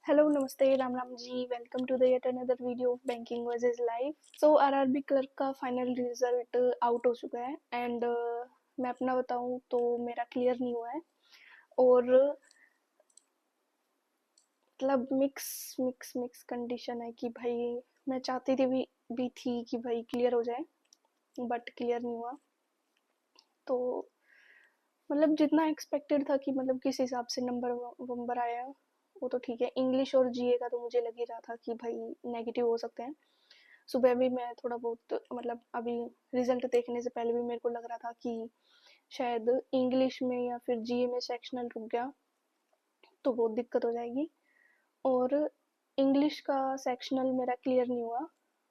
Hello नमस्ते Ram Ram ji, welcome to the yet another video of banking versus life. So RRB clerk का final result out हो चुका है and मैं अपना बताऊं तो मेरा क्लियर नहीं हुआ है। और मतलब मिक्स मिक्स मिक्स कंडीशन है कि भाई मैं चाहती भी थी कि भाई क्लियर हो जाए, बट क्लियर नहीं हुआ। तो मतलब जितना एक्सपेक्टेड था कि मतलब किस हिसाब से नंबर वंबर आया वो तो ठीक है। इंग्लिश और जीए का तो मुझे लग ही रहा था कि भाई नेगेटिव हो सकते हैं। सुबह भी मैं थोड़ा बहुत मतलब अभी रिजल्ट देखने से पहले भी मेरे को लग रहा था कि शायद इंग्लिश में या फिर जीए में सेक्शनल रुक गया तो बहुत दिक्कत हो जाएगी। और इंग्लिश का सेक्शनल मेरा क्लियर नहीं हुआ।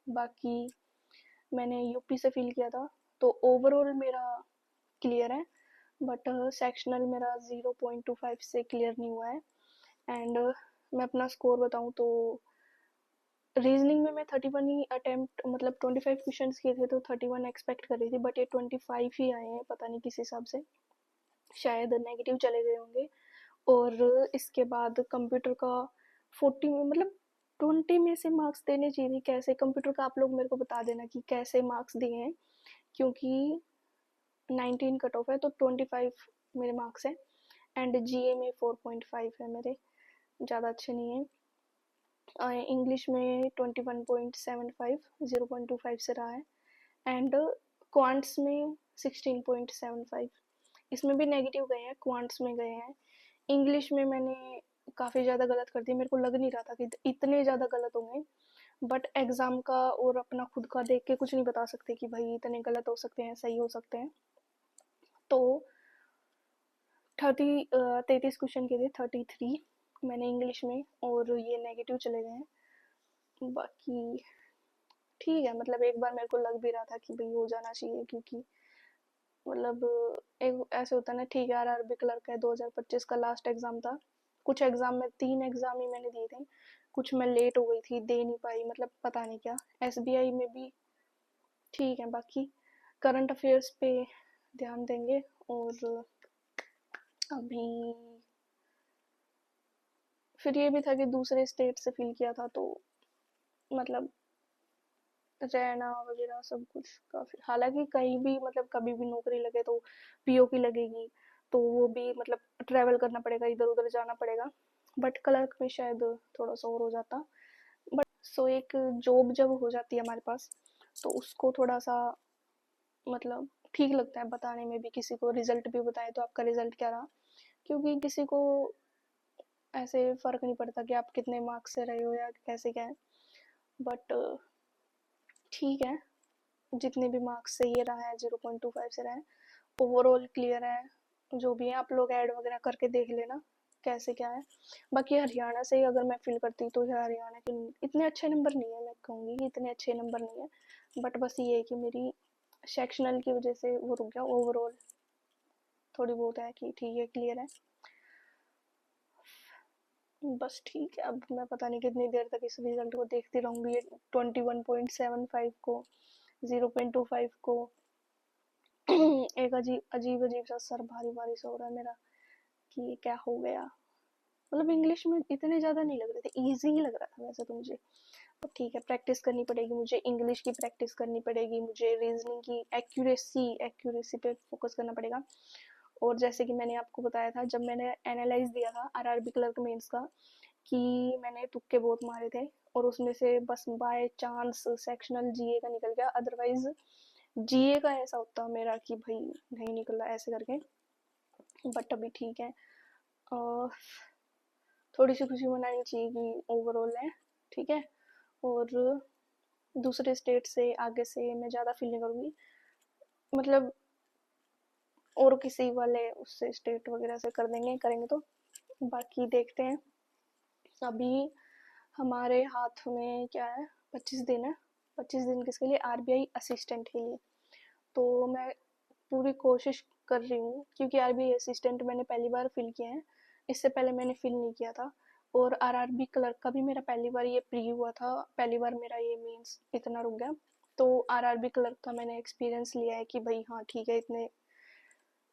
बाकी मैंने यूपी से फील किया था तो ओवरऑल मेरा क्लियर है, बट सेक्शनल मेरा 0.25 से क्लियर नहीं हुआ है। एंड मैं अपना स्कोर बताऊं तो रीजनिंग में मैं 31 ही अटेम्प्ट मतलब 25 क्वेश्चंस किए थे तो 31 एक्सपेक्ट कर रही थी, बट ये 25 ही आए हैं, पता नहीं किस हिसाब से, शायद नेगेटिव चले गए होंगे। और इसके बाद कंप्यूटर का 40 में मतलब 20 में से मार्क्स देने चाहिए थे। कैसे कंप्यूटर का आप लोग मेरे को बता देना कि कैसे मार्क्स दिए हैं, क्योंकि 19 कट ऑफ है तो 25 मेरे मार्क्स हैं। एंड जीए में 4.5 है मेरे, ज़्यादा अच्छे नहीं है। इंग्लिश में 21.75, 0.25 से रहा है। एंड क्वांट्स में 16.75, इसमें भी नेगेटिव गए हैं, क्वांट्स में गए हैं। इंग्लिश में मैंने काफ़ी ज़्यादा गलत कर दिया, मेरे को लग नहीं रहा था कि इतने ज़्यादा गलत होंगे। बट एग्ज़ाम का और अपना खुद का देख के कुछ नहीं बता सकते कि भाई इतने गलत हो सकते हैं, सही हो सकते हैं। तो 33 क्वेश्चन के थे, 33 मैंने इंग्लिश में, और ये नेगेटिव चले गए हैं। बाकी ठीक है, मतलब एक बार मेरे को लग भी रहा था कि भाई हो जाना चाहिए, क्योंकि मतलब एक ऐसे होता है ना, ठीक है आरआरबी क्लर्क है, 2025 का लास्ट एग्जाम था। कुछ एग्जाम में 3 एग्जाम ही मैंने दिए थे, कुछ मैं लेट हो गई थी, दे नहीं पाई, मतलब पता नहीं क्या। एसबीआई में भी ठीक है। बाकी करंट अफेयर्स पे ध्यान देंगे। और अभी फिर ये भी था कि दूसरे स्टेट से फील किया था तो मतलब रहना वगैरह सब कुछ काफी, हालांकि कहीं भी मतलब कभी भी नौकरी लगे तो पीओ की लगेगी, तो वो भी मतलब ट्रेवल करना पड़ेगा, इधर उधर जाना पड़ेगा। बट क्लर्क में शायद थोड़ा सा और हो जाता। बट सो एक जॉब जब हो जाती है हमारे पास तो उसको थोड़ा सा मतलब ठीक लगता है बताने में भी, किसी को रिजल्ट भी बताए तो आपका रिजल्ट क्या रहा, क्योंकि किसी को ऐसे फर्क नहीं पड़ता कि आप कितने मार्क्स से रहे हो या कैसे क्या है। बट ठीक है, जितने भी मार्क्स से ये रहा है, 0.25 से रहा है, ओवरऑल क्लियर है। जो भी है आप लोग ऐड वगैरह करके देख लेना कैसे क्या है। बाकी हरियाणा से ही अगर मैं फील करती तो हरियाणा के इतने अच्छे नंबर नहीं है, मैं कहूँगी कि इतने अच्छे नंबर नहीं है। बट बस ये है कि मेरी सेक्शनल की वजह से वो रुक गया। ओवरऑल थोड़ी बहुत है कि ठीक है, क्लियर है। बस ठीक है, अब मैं पता नहीं कितनी देर तक इस रिजल्ट को देखती रहूंगी। 21.75 को, 0.25 को एक अजीब अजीब अजीब सा सर भारी भारी सा हो रहा है मेरा कि ये क्या हो गया। मतलब इंग्लिश में इतने ज़्यादा नहीं लग रहे थे, इजी ही लग रहा था वैसे तो मुझे। तो ठीक है, प्रैक्टिस करनी पड़ेगी मुझे, इंग्लिश की प्रैक्टिस करनी पड़ेगी मुझे, रीजनिंग की एक्यूरेसी एक्यूरेसी पे फोकस करना पड़ेगा। और जैसे कि मैंने आपको बताया था जब मैंने एनालाइज दिया था आरआरबी क्लर्क मेंस का, कि मैंने तुक्के बहुत मारे थे और उसमें से बस बाय चांस सेक्शनल जीए का निकल गया, अदरवाइज जीए का ऐसा होता मेरा कि भाई नहीं निकला ऐसे करके। बट अभी ठीक है, थोड़ी सी खुशी मनानी चाहिए कि ओवरऑल है ठीक है। और दूसरे स्टेट से आगे से मैं ज़्यादा फील नहीं करूँगी, मतलब और किसी वाले उससे स्टेट वगैरह से कर देंगे, करेंगे तो। बाकी देखते हैं। अभी हमारे हाथ में क्या है, 25 दिन है। 25 दिन किसके लिए, आरबीआई असिस्टेंट के लिए। तो मैं पूरी कोशिश कर रही हूँ, क्योंकि आरबीआई असिस्टेंट मैंने पहली बार फिल किया है, इससे पहले मैंने फिल नहीं किया था। और आरआरबी क्लर्क का भी मेरा पहली बार ये प्री हुआ था, पहली बार मेरा ये मीन्स इतना रुक गया। तो आरआरबी क्लर्क का मैंने एक्सपीरियंस लिया है कि भाई हाँ ठीक है, इतने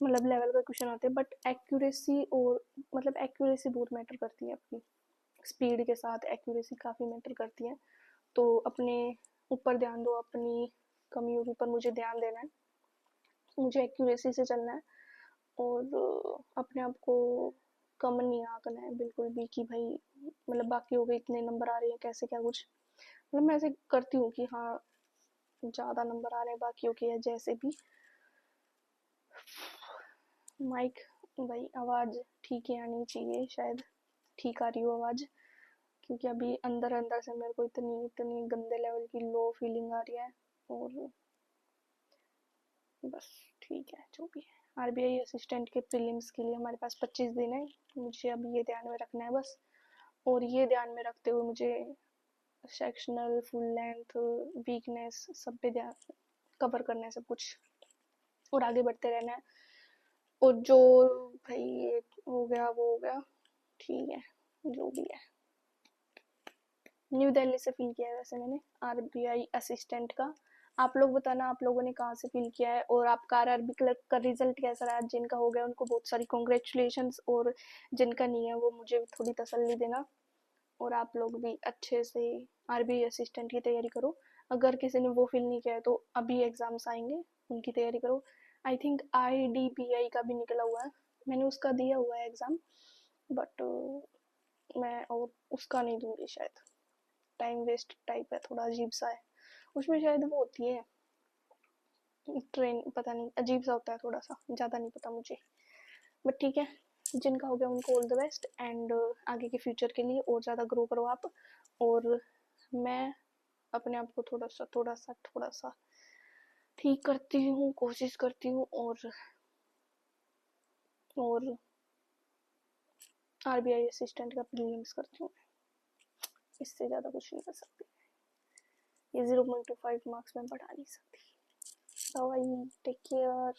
मतलब लेवल का क्वेश्चन आते हैं, बट एक्यूरेसी और मतलब एक्यूरेसी बहुत मैटर करती है आपकी। स्पीड के साथ एक्यूरेसी काफ़ी मैटर करती है। तो अपने ऊपर ध्यान दो, अपनी कमियों के ऊपर मुझे ध्यान देना है, मुझे एक्यूरेसी से चलना है और अपने आप को कम नहीं आंकना है बिल्कुल भी कि भाई मतलब बाकी हो गए इतने नंबर आ रहे हैं कैसे क्या कुछ, मतलब मैं ऐसे करती हूँ कि हाँ ज़्यादा नंबर आ रहे हैं बाकियों के या जैसे भी। माइक भाई आवाज़ ठीक ही आनी चाहिए, शायद ठीक आ रही हो आवाज़, क्योंकि अभी अंदर अंदर से मेरे को इतनी इतनी गंदे लेवल की लो फीलिंग आ रही है। और बस ठीक है जो भी है। आरबीआई असिस्टेंट के प्रीलिम्स के लिए हमारे पास 25 दिन है, मुझे अभी ये ध्यान में रखना है बस। और ये ध्यान में रखते हुए मुझे सेक्शनल, फुल लेंथ, वीकनेस सब पे ध्यान कवर करना है सब कुछ और आगे बढ़ते रहना है। और जो भाई ये हो गया वो हो गया, ठीक है जो भी है। न्यू दिल्ली से फिल किया है वैसे मैंने आरबीआई असिस्टेंट का। आप लोग बताना आप लोगों ने कहाँ से फिल किया है और आपका आरआरबी क्लर्क का रिजल्ट कैसा रहा। जिनका हो गया उनको बहुत सारी कॉन्ग्रेचुलेशंस, और जिनका नहीं है वो मुझे थोड़ी तसल्ली देना। और आप लोग भी अच्छे से आरबीआई असिस्टेंट की तैयारी करो। अगर किसी ने वो फिल नहीं किया है तो अभी एग्जाम्स आएंगे, उनकी तैयारी करो। आई थिंक आईडीपीआई का भी निकला हुआ है, मैंने उसका दिया हुआ है एग्ज़ाम, बट मैं और उसका नहीं दूंगी शायद, टाइम वेस्ट टाइप है, थोड़ा अजीब सा है। उसमें शायद वो होती है ट्रेन, पता नहीं अजीब सा होता है थोड़ा सा, ज़्यादा नहीं पता मुझे, बट ठीक है। जिनका हो गया उनको ऑल द बेस्ट एंड आगे के फ्यूचर के लिए और ज़्यादा ग्रो करो आप। और मैं अपने आप को थोड़ा सा ठीक करती हूँ, कोशिश करती हूँ और आरबीआई असिस्टेंट का प्रीलिम्स करती हूँ। इससे ज़्यादा कुछ नहीं कर सकती, ये 0.5 मार्क्स में बढ़ा नहीं सकती। Bye, take care.